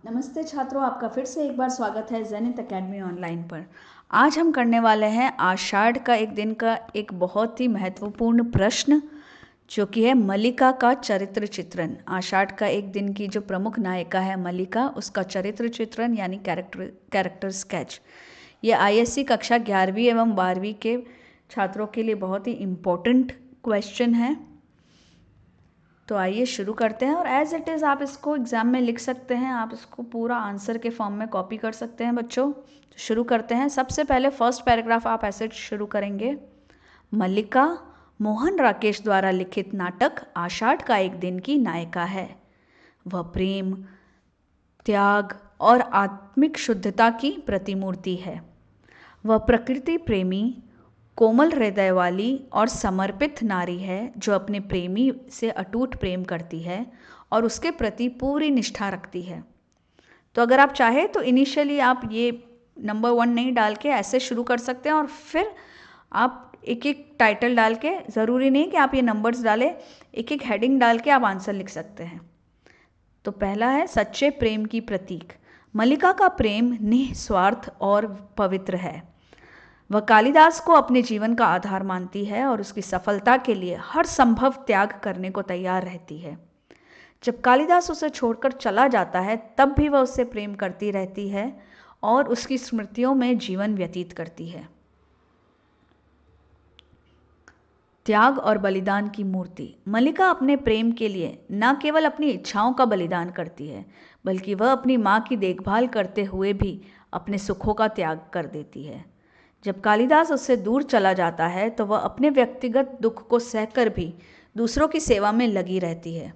नमस्ते छात्रों, आपका फिर से एक बार स्वागत है जेनिथ एकेडमी ऑनलाइन पर। आज हम करने वाले हैं आषाढ़ का एक दिन का एक बहुत ही महत्वपूर्ण प्रश्न, जो कि है मल्लिका का चरित्र चित्रण। आषाढ़ का एक दिन की जो प्रमुख नायिका है मल्लिका, उसका चरित्र चित्रण यानी कैरेक्टर स्केच। ये आईएससी कक्षा 11वीं एवं 12वीं के छात्रों के लिए बहुत ही इम्पोर्टेंट क्वेश्चन है। तो आइए शुरू करते हैं, और एज इट इज़ आप इसको एग्ज़ाम में लिख सकते हैं, आप इसको पूरा आंसर के फॉर्म में कॉपी कर सकते हैं बच्चों। तो शुरू करते हैं। सबसे पहले फर्स्ट पैराग्राफ आप ऐसे शुरू करेंगे। मल्लिका मोहन राकेश द्वारा लिखित नाटक आषाढ़ का एक दिन की नायिका है। वह प्रेम, त्याग और आत्मिक शुद्धता की प्रतिमूर्ति है। वह प्रकृति प्रेमी, कोमल हृदय वाली और समर्पित नारी है, जो अपने प्रेमी से अटूट प्रेम करती है और उसके प्रति पूरी निष्ठा रखती है। तो अगर आप चाहें तो इनिशियली आप ये नंबर 1 नहीं डाल के ऐसे शुरू कर सकते हैं, और फिर आप एक एक टाइटल डाल के, ज़रूरी नहीं कि आप ये नंबर्स डालें, एक एक हेडिंग डाल के आप आंसर लिख सकते हैं। तो पहला है सच्चे प्रेम की प्रतीक। मल्लिका का प्रेम निस्वार्थ और पवित्र है। वह कालिदास को अपने जीवन का आधार मानती है और उसकी सफलता के लिए हर संभव त्याग करने को तैयार रहती है। जब कालिदास उसे छोड़कर चला जाता है, तब भी वह उससे प्रेम करती रहती है और उसकी स्मृतियों में जीवन व्यतीत करती है। त्याग और बलिदान की मूर्ति। मल्लिका अपने प्रेम के लिए न केवल अपनी इच्छाओं का बलिदान करती है, बल्कि वह अपनी माँ की देखभाल करते हुए भी अपने सुखों का त्याग कर देती है। जब कालिदास उससे दूर चला जाता है, तो वह अपने व्यक्तिगत दुख को सहकर भी दूसरों की सेवा में लगी रहती है।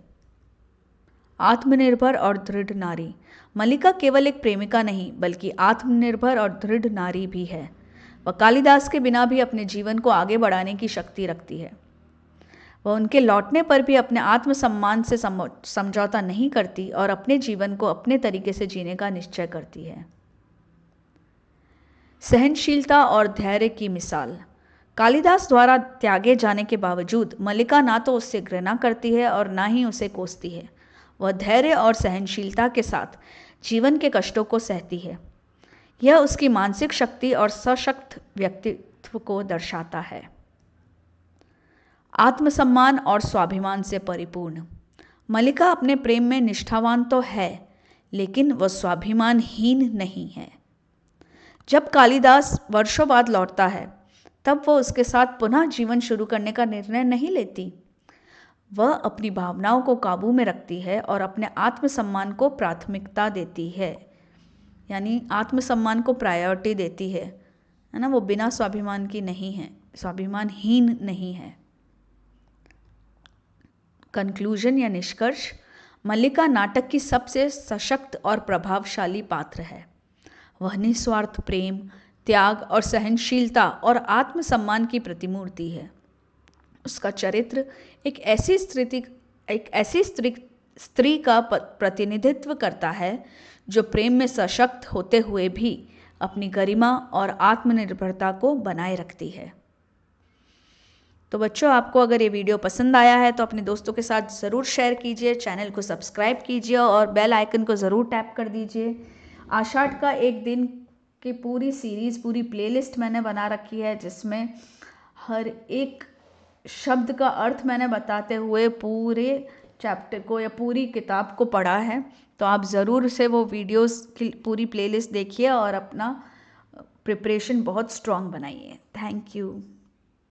आत्मनिर्भर और दृढ़ नारी। मल्लिका केवल एक प्रेमिका नहीं, बल्कि आत्मनिर्भर और दृढ़ नारी भी है। वह कालिदास के बिना भी अपने जीवन को आगे बढ़ाने की शक्ति रखती है। वह उनके लौटने पर भी अपने आत्मसम्मान से समझौता नहीं करती और अपने जीवन को अपने तरीके से जीने का निश्चय करती है। सहनशीलता और धैर्य की मिसाल। कालिदास द्वारा त्यागे जाने के बावजूद मल्लिका ना तो उससे घृणा करती है और ना ही उसे कोसती है। वह धैर्य और सहनशीलता के साथ जीवन के कष्टों को सहती है। यह उसकी मानसिक शक्ति और सशक्त व्यक्तित्व को दर्शाता है। आत्मसम्मान और स्वाभिमान से परिपूर्ण। मल्लिका अपने प्रेम में निष्ठावान तो है, लेकिन वह स्वाभिमानहीन नहीं है। जब कालिदास वर्षों बाद लौटता है, तब वह उसके साथ पुनः जीवन शुरू करने का निर्णय नहीं लेती। वह अपनी भावनाओं को काबू में रखती है और अपने आत्मसम्मान को प्राथमिकता देती है, यानी आत्मसम्मान को प्रायोरिटी देती है ना। वो बिना स्वाभिमान की नहीं है, स्वाभिमानहीन नहीं है। कंक्लूजन या निष्कर्ष। मल्लिका नाटक की सबसे सशक्त और प्रभावशाली पात्र है। वह निस्वार्थ प्रेम, त्याग और सहनशीलता और आत्मसम्मान की प्रतिमूर्ति है। उसका चरित्र एक ऐसी स्त्री का प्रतिनिधित्व करता है, जो प्रेम में सशक्त होते हुए भी अपनी गरिमा और आत्मनिर्भरता को बनाए रखती है। तो बच्चों, आपको अगर ये वीडियो पसंद आया है तो अपने दोस्तों के साथ ज़रूर शेयर कीजिए, चैनल को सब्सक्राइब कीजिए और बेल आइकन को ज़रूर टैप कर दीजिए। आषाढ़ का एक दिन की पूरी सीरीज़, पूरी प्लेलिस्ट मैंने बना रखी है, जिसमें हर एक शब्द का अर्थ मैंने बताते हुए पूरे चैप्टर को या पूरी किताब को पढ़ा है। तो आप ज़रूर से वो वीडियोस की पूरी प्लेलिस्ट देखिए और अपना प्रिपरेशन बहुत स्ट्रॉन्ग बनाइए। Thank you.